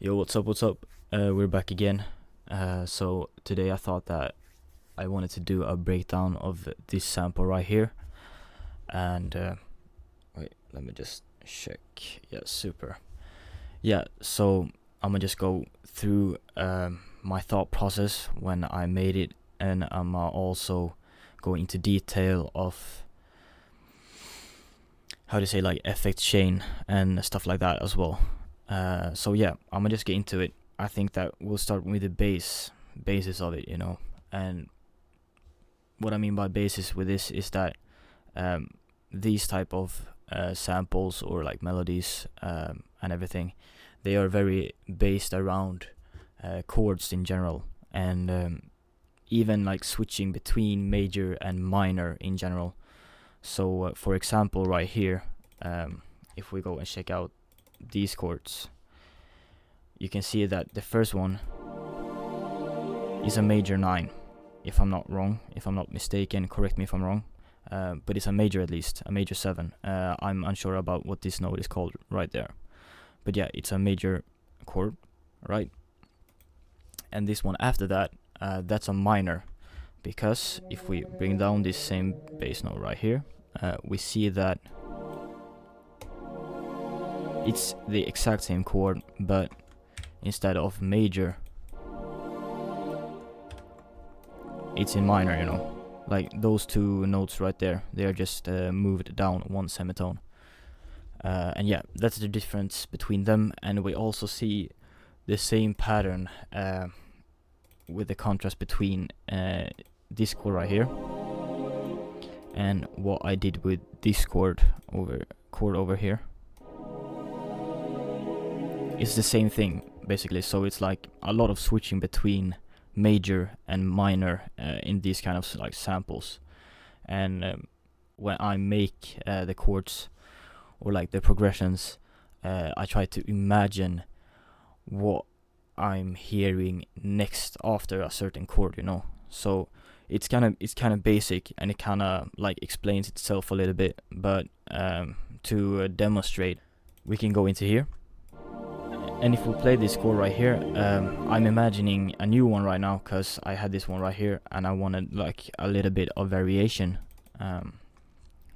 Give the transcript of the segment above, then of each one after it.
Yo, what's up? We're back again. So today I thought that I wanted to do a breakdown of this sample right here. And wait, let me just check. Yeah, super. Yeah, so I'm gonna just go through my thought process when I made it, and I'm also go into detail of how to say, like, effect chain and stuff like that as well. So yeah, I'm gonna just get into it. I think that we'll start with the basis of it, and what I mean by basis with this is that these type of samples or like melodies and everything, they are very based around chords in general, and even like switching between major and minor in general. So for example, right here, if we go and check out these chords, you can see that the first one is a major 9, if I'm not mistaken, correct me if I'm wrong, but it's a major, at least a major 7. I'm unsure about what this note is called right there, but yeah, it's a major chord, right? And this one after that, that's a minor, because if we bring down this same bass note right here, we see that it's the exact same chord, but instead of major, it's in minor, like those two notes right there, they are just moved down one semitone. And yeah, that's the difference between them. And we also see the same pattern with the contrast between this chord right here and what I did with this chord over here. It's the same thing basically, so it's like a lot of switching between major and minor in these kind of like samples. And when I make the chords or like the progressions, I try to imagine what I'm hearing next after a certain chord, so it's kind of basic, and it kind of like explains itself a little bit. But to demonstrate, we can go into here. And if we play this chord right here, I'm imagining a new one right now, because I had this one right here and I wanted like a little bit of variation.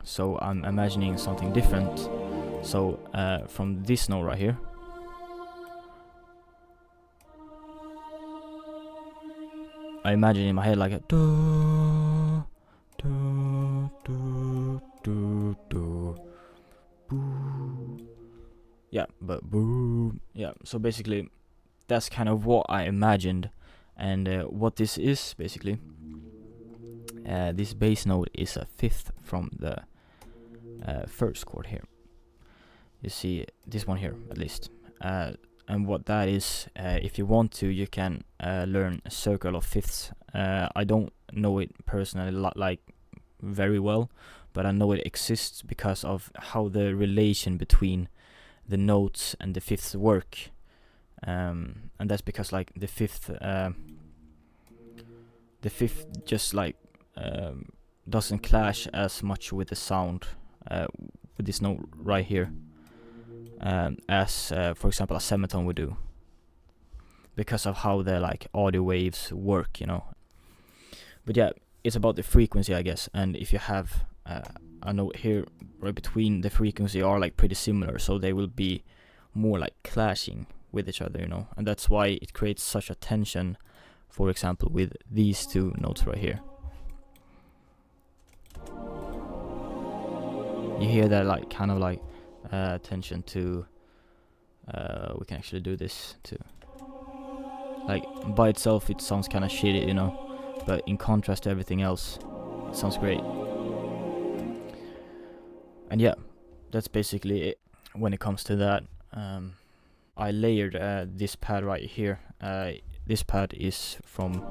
So I'm imagining something different. So from this note right here, I imagine in my head like a do, do, do, do, do, boo. Yeah, but boo. Yeah, so basically that's kind of what I imagined. And what this is basically, this bass note is a 5th from the first chord here. You see this one here, at least. And what that is, if you want to, you can learn a circle of 5ths. I don't know it personally like very well, but I know it exists because of how the relation between the notes and the 5ths work, and that's because like the fifth just like doesn't clash as much with the sound with this note right here as for example a semitone would do, because of how the like audio waves work, But yeah, it's about the frequency, I guess. And if you have a note here right between, the frequency are like pretty similar, so they will be more like clashing with each other, and that's why it creates such a tension, for example with these two notes right here. You hear that like kind of like tension to we can actually do this too. Like by itself it sounds kind of shitty, but in contrast to everything else, sounds great. And yeah, that's basically it when it comes to that. I layered this pad right here. This pad is from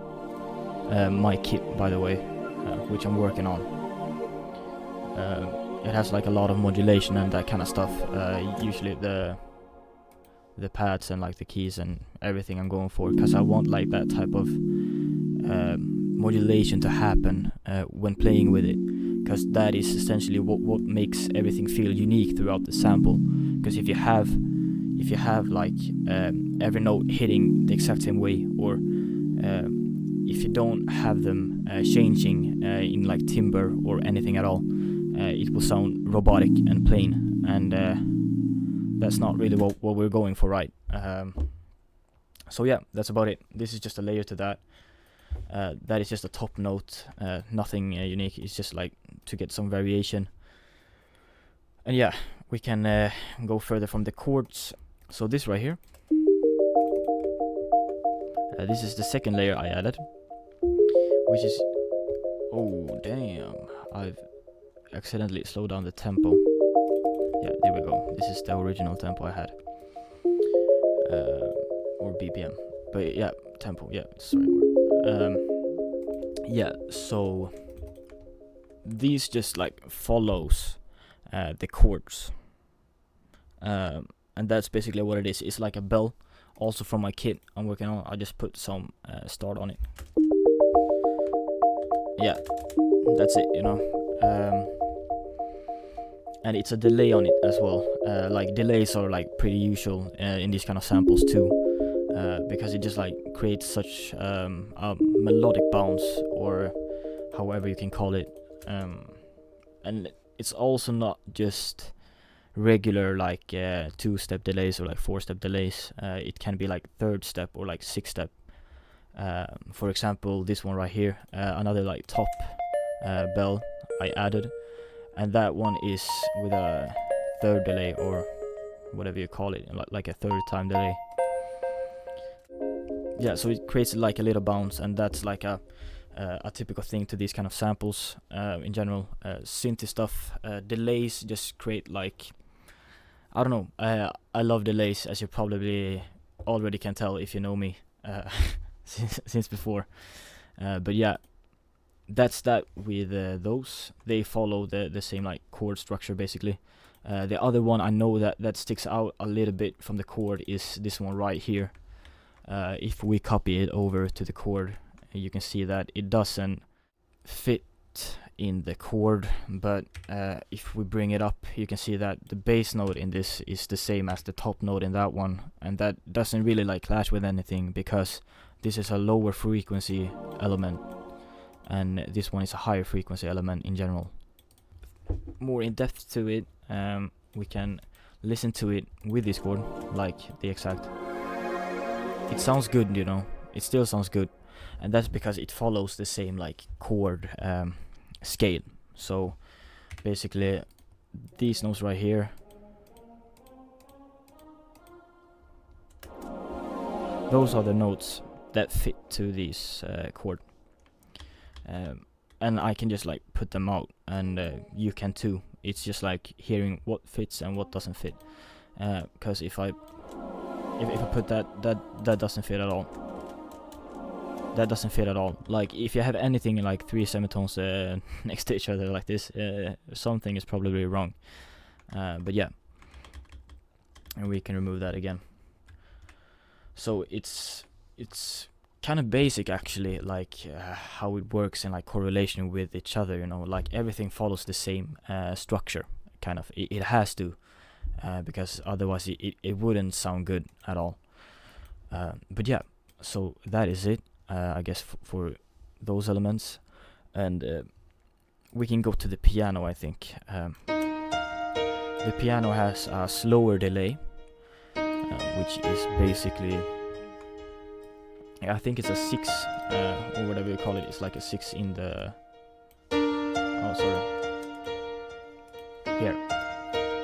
my kit, by the way, which I'm working on. It has like a lot of modulation and that kind of stuff. Usually the pads and like the keys and everything I'm going for, because I want like that type of modulation to happen when playing with it, because that is essentially what makes everything feel unique throughout the sample. Because if you have like every note hitting the exact same way, or if you don't have them changing in like timbre or anything at all, it will sound robotic and plain, and that's not really what we're going for, right? So yeah, that's about it. This is just a layer to that. That is just a top note, nothing unique. It's just like to get some variation. And yeah, we can go further from the chords. So this right here, this is the second layer I added, which is, oh damn, I've accidentally slowed down the tempo. Yeah, there we go. This is the original tempo I had, or BPM. But yeah, tempo. Yeah, sorry. Yeah, so these just like follows the chords, and that's basically what it is. It's like a bell, also from my kit I'm working on. I just put some start on it. Yeah, that's it, you know. And it's a delay on it as well. Like delays are like pretty usual in these kind of samples too, because it just like creates such a melodic bounce, or however you can call it. And it's also not just regular like 2-step delays or like 4-step delays. It can be like 3rd-step or like 6-step. For example, this one right here, another like top bell I added, and that one is with a 3rd delay, or whatever you call it, like a 3rd time delay. Yeah, so it creates like a little bounce, and that's like a typical thing to these kind of samples. In general, synthy stuff, delays just create like, I don't know, I love delays, as you probably already can tell if you know me since before. But yeah, that's that with those. They follow the same like chord structure basically. The other one I know that sticks out a little bit from the chord is this one right here. If we copy it over to the chord, you can see that it doesn't fit in the chord, but if we bring it up, you can see that the bass note in this is the same as the top note in that one, and that doesn't really like clash with anything, because this is a lower frequency element and this one is a higher frequency element in general. More in depth to it, we can listen to it with this chord, like the exact. It sounds good, you know, it still sounds good, and that's because it follows the same like chord scale. So basically these notes right here, those are the notes that fit to this chord, and I can just like put them out, and you can too. It's just like hearing what fits and what doesn't fit, because if I put that doesn't fit at all. That doesn't fit at all. Like if you have anything in like 3 semitones next to each other like this, something is probably wrong. But yeah, and we can remove that again. So it's kind of basic actually, like how it works in like correlation with each other, you know, like everything follows the same structure, kind of. It has to, because otherwise it wouldn't sound good at all. But yeah, so that is it, I guess, for those elements. And we can go to the piano, I think. The piano has a slower delay, which is basically, I think it's a 6, or whatever you call it. It's like a 6 in the, oh sorry, here.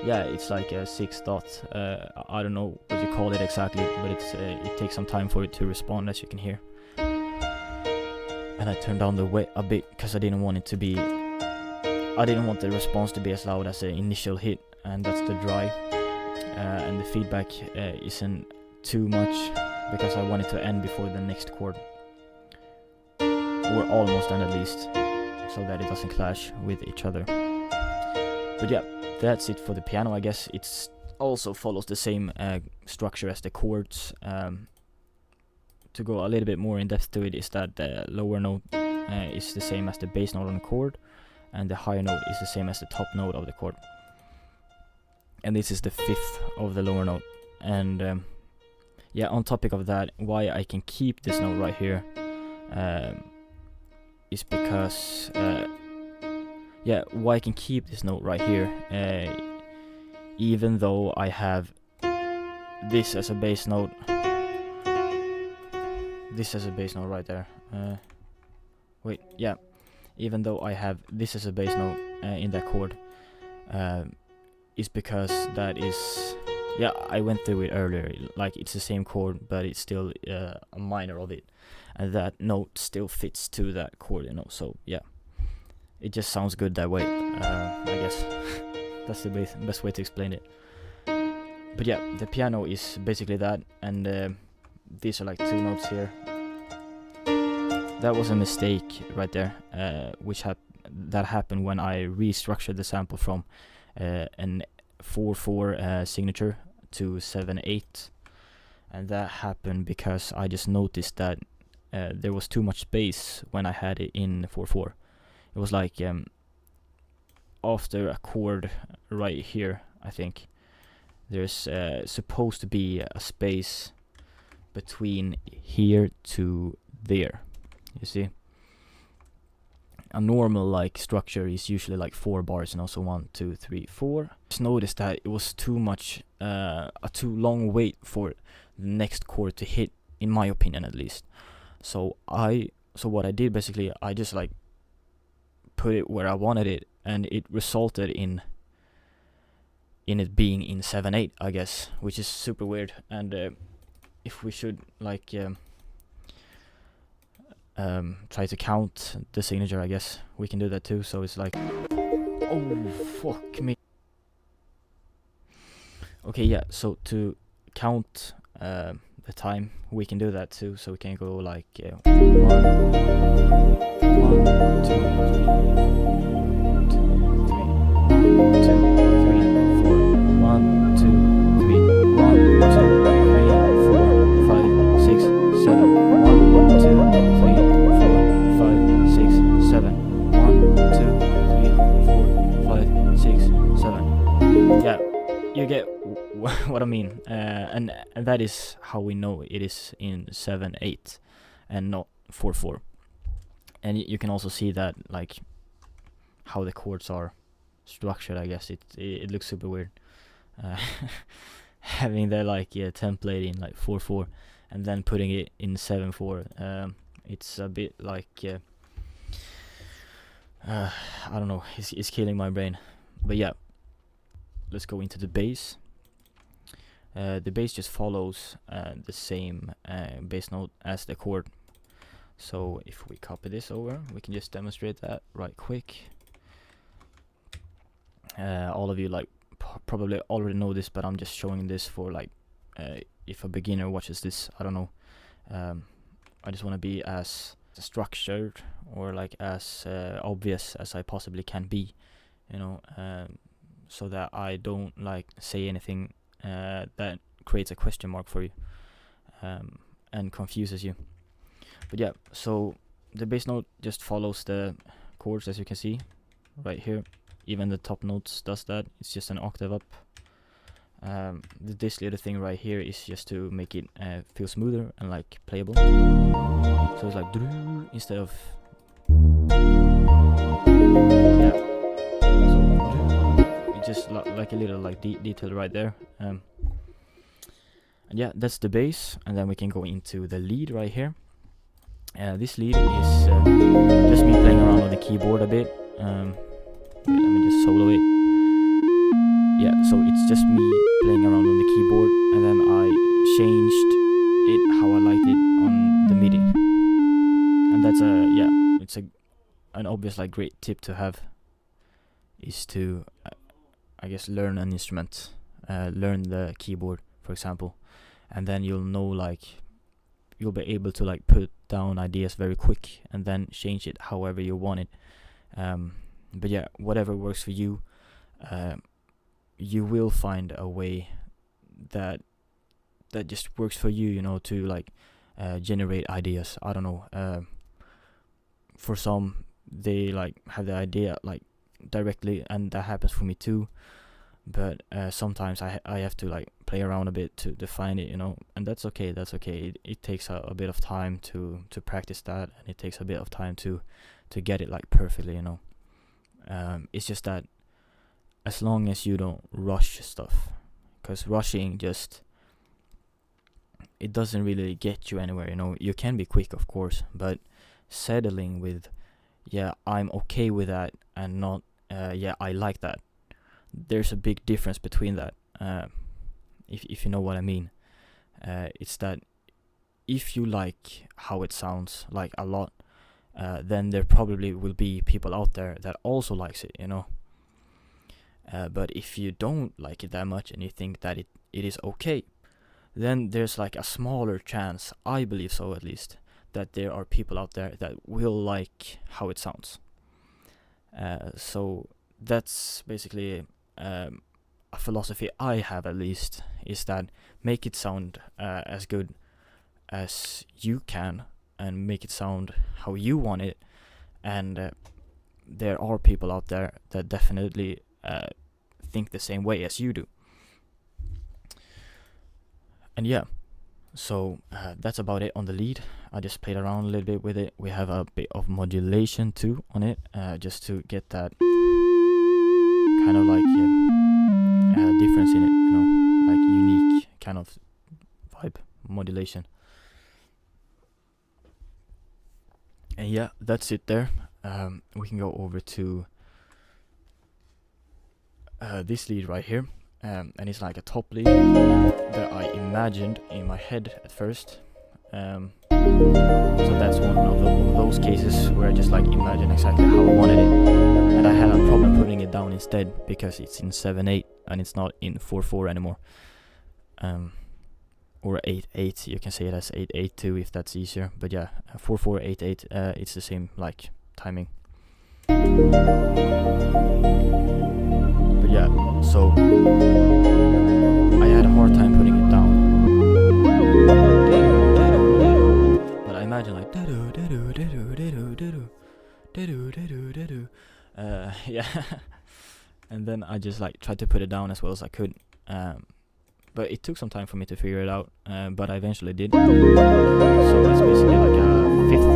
Yeah, it's like a 6 dot. I don't know what you call it exactly, but it's it takes some time for it to respond, as you can hear. and I turned down the weight a bit because I didn't want it to be, I didn't want the response to be as loud as the initial hit, and that's the dry, and the feedback isn't too much because I want it to end before the next chord, or almost end at least, so that it doesn't clash with each other. But yeah, that's it for the piano. I guess it's also follows the same structure as the chords. To go a little bit more in depth to it is that the lower note is the same as the bass note on the chord, and the higher note is the same as the top note of the chord. And this is the fifth of the lower note. And yeah, on topic of that, why I can keep this note right here is because yeah, why I can keep this note right here even though I have this as a bass note, this as a bass note right there. Wait, yeah, even though I have this as a bass note in that chord, is because that is, yeah, I went through it earlier, like it's the same chord but it's still a minor of it, and that note still fits to that chord, you know. So yeah, it just sounds good that way, I guess. That's the best way to explain it. But yeah, the piano is basically that, and these are like two notes here. That was a mistake right there, which that happened when I restructured the sample from an 4/4 signature to 7/8, and that happened because I just noticed that there was too much space when I had it in 4/4. It was like after a chord right here, I think there's supposed to be a space between here to there. You see, a normal like structure is usually like 4 bars, and also 1, 2, 3, 4. Just noticed that it was too much, a too long wait for the next chord to hit, in my opinion at least. So what I did basically, I just like put it where I wanted it, and it resulted in it being in 7/8, I guess, which is super weird. And if we should like try to count the signature, I guess we can do that too. So it's like, oh fuck me. Okay, yeah, so to count the time, we can do that too. So we can go like 1, 1, 2, 3, 2, 3, 4, 1, 2, 3, 1, 2, 3, 4, 5, 6, 7, 1, 2, 3, 4, 5, 6, 7, 1, 2, 3, 4, 5, 6, 7. Yeah, you get what I mean, and that is how we know it is in 7/8 and not 4/4. And you can also see that, like, how the chords are structured. I guess it looks super weird, having the like template in like 4/4 and then putting it in 7/4. It's a bit like I don't know, it's killing my brain. But yeah, let's go into the bass. The bass just follows the same bass note as the chord. So if we copy this over, we can just demonstrate that right quick. All of you like probably already know this, but I'm just showing this for like if a beginner watches this, I don't know. I just want to be as structured or like as obvious as I possibly can be, you know, so that I don't like say anything that creates a question mark for you and confuses you. But yeah, so the bass note just follows the chords, as you can see right here. Even the top notes does that. It's just an octave up. This little thing right here is just to make it feel smoother and like playable. So it's like instead of yeah. So it's just like a little like detail right there. And yeah, that's the bass, and then we can go into the lead right here. This lead is just me playing around on the keyboard a bit. Wait, let me just solo it. Yeah, so it's just me playing around on the keyboard, and then I changed it how I liked it on the MIDI. And And that's it's an obvious like great tip to have, is to I guess learn an instrument, learn the keyboard, for example, and then you'll know, like, you'll be able to like put down ideas very quick and then change it however you want it. But yeah, whatever works for you, you will find a way that just works for you, you know, to like generate ideas. I don't know. For some, they like have the idea like directly, and that happens for me too. But sometimes I have to like play around a bit to define it, you know, and that's okay. It takes a bit of time to practice that, and it takes a bit of time to get it like perfectly, you know. It's just that as long as you don't rush stuff, because rushing just, it doesn't really get you anywhere, you know. You can be quick, of course, but settling with, yeah, I'm okay with that, and not, yeah, I like that. There's a big difference between that. If you know what I mean. It's that if you like how it sounds like a lot, then there probably will be people out there that also likes it, you know. But if you don't like it that much and you think that it is okay, then there's like a smaller chance, I believe so at least, that there are people out there that will like how it sounds. So that's basically a philosophy I have, at least, is that make it sound as good as you can, and make it sound how you want it. And there are people out there that definitely think the same way as you do. And yeah, so that's about it on the lead. I just played around a little bit with it. We have a bit of modulation too on it, just to get that kind of like difference in it, you know, like unique kind of vibe modulation. And yeah, that's it there. We can go over to this lead right here, and it's like a top lead that I imagined in my head at first. So that's one of those cases where I just like imagine exactly how I wanted it, and I had a problem putting it down instead because it's in 7/8 and it's not in 4/4 anymore. Or 8/8, you can say it as 8/8 too if that's easier. But yeah, 4/4 8/8, it's the same like timing. But yeah, so I had a hard time putting it down. But I imagine like yeah. And then I just like tried to put it down as well as I could. But it took some time for me to figure it out, but I eventually did. So it's basically like a fifth.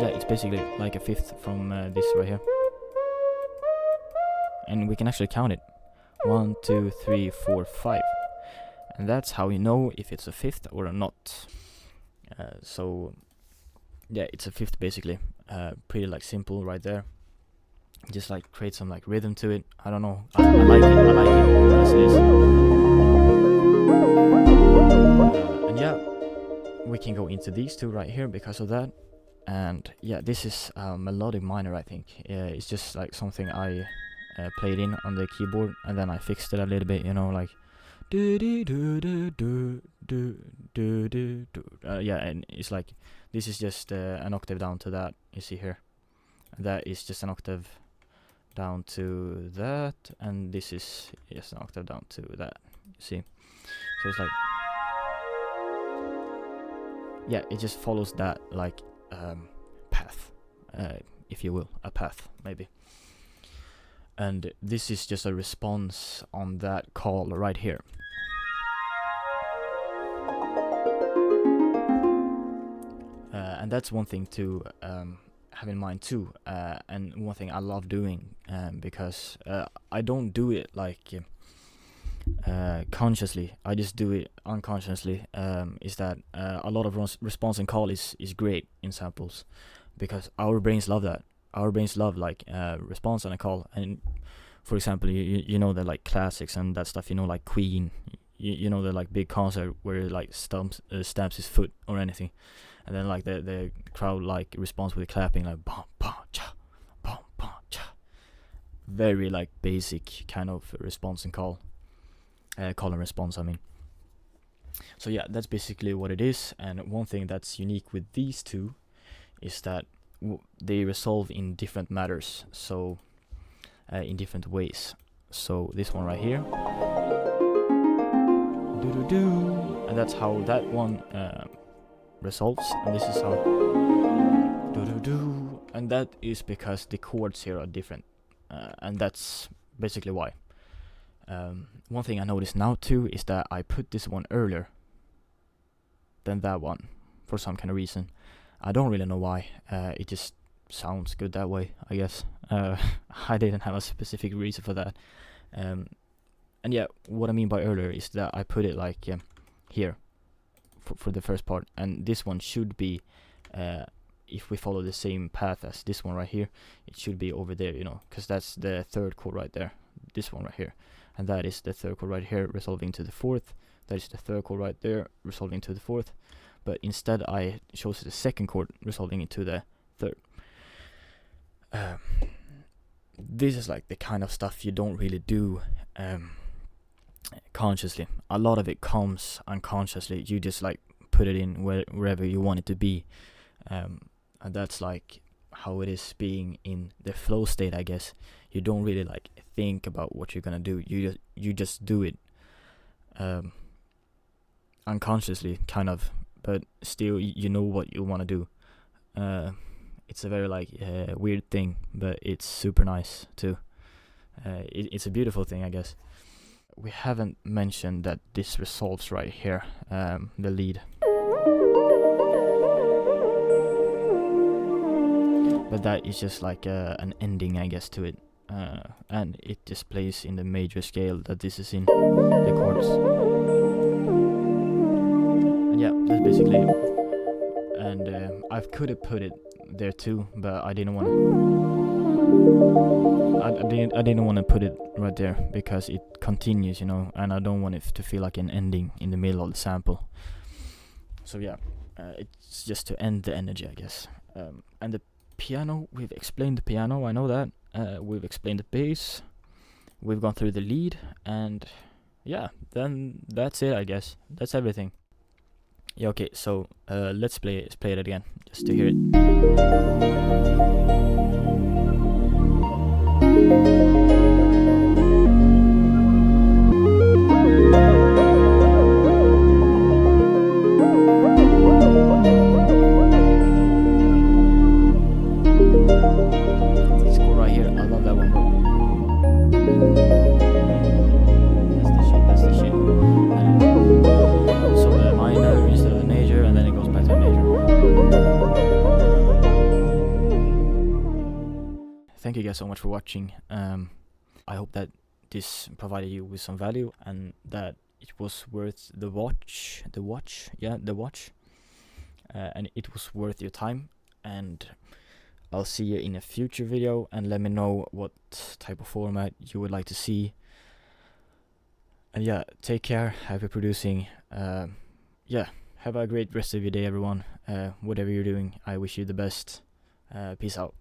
Yeah, it's basically like a fifth from this right here. And we can actually count it. 1, 2, 3, 4, 5. And that's how you know if it's a fifth or not. So yeah, it's a fifth basically. Pretty like simple right there. Just like create some like rhythm to it. I don't know. I like it as it is. And yeah, we can go into these two right here because of that. And yeah, this is melodic minor, I think. It's just like something I played in on the keyboard, and then I fixed it a little bit, you know, like yeah, and it's like this is just an octave down to that. You see here, that is just an octave down to that, and this is just an octave down to that. You see, so it's like, yeah, it just follows that like path, if you will, a path maybe. And this is just a response on that call right here. And that's one thing to have in mind too, and one thing I love doing, because I don't do it like consciously, I just do it unconsciously, is that a lot of response and call is great in samples, because our brains love that. Our brains love like response and a call. And for example, you know the like classics and that stuff, you know, like Queen, you know, the like big concert where he like stamps his foot or anything, and then like the crowd like responds with clapping, like bum bum cha, bum bum cha. Very like basic kind of response and call and response, I mean. So yeah, that's basically what it is. And one thing that's unique with these two is that they resolve in different matters, so in different ways. So this one right here, do, and that's how that one resolves, and this is how do, and that is because the chords here are different, and that's basically why. One thing I noticed now too is that I put this one earlier than that one for some kind of reason. I don't really know why. It just sounds good that way, I guess. I didn't have a specific reason for that. And yeah, what I mean by earlier is that I put it like here for the first part, and this one should be, if we follow the same path as this one right here, it should be over there, you know, because that's the third chord right there, this one right here, and that is the third chord right here resolving to the fourth. That is the third chord right there resolving to the fourth, but instead I chose the second chord resolving into the third. This is like the kind of stuff you don't really do consciously. A lot of it comes unconsciously. You just like put it in wherever you want it to be, and that's like how it is being in the flow state, I guess. You don't really like think about what you're gonna do. You just do it unconsciously, kind of, but still you know what you want to do. It's a very like weird thing, but it's super nice too. It's a beautiful thing, I guess. We haven't mentioned that this resolves right here, the lead, but that is just like an ending, I guess, to it, and it just plays in the major scale that this is in, the chords. And yeah, that's basically it. And I could have put it there too, but I didn't want to. I didn't want to put it right there because it continues, you know, and I don't want it to feel like an ending in the middle of the sample. So yeah, it's just to end the energy, I guess. And the piano, we've explained the piano, I know that. We've explained the bass, we've gone through the lead, and yeah, then that's it, I guess. That's everything. Yeah, okay, so let's play it again, just to hear it. This chord right here, I love that one, bro. That's the shit. So the minor instead of the major, and then it goes back to the major. Thank you guys so much for watching. I hope that this provided you with some value, and that it was worth the watch, and it was worth your time. And I'll see you in a future video, and let me know what type of format you would like to see. And yeah, take care, happy producing. Yeah, have a great rest of your day, everyone. Whatever you're doing, I wish you the best. Peace out.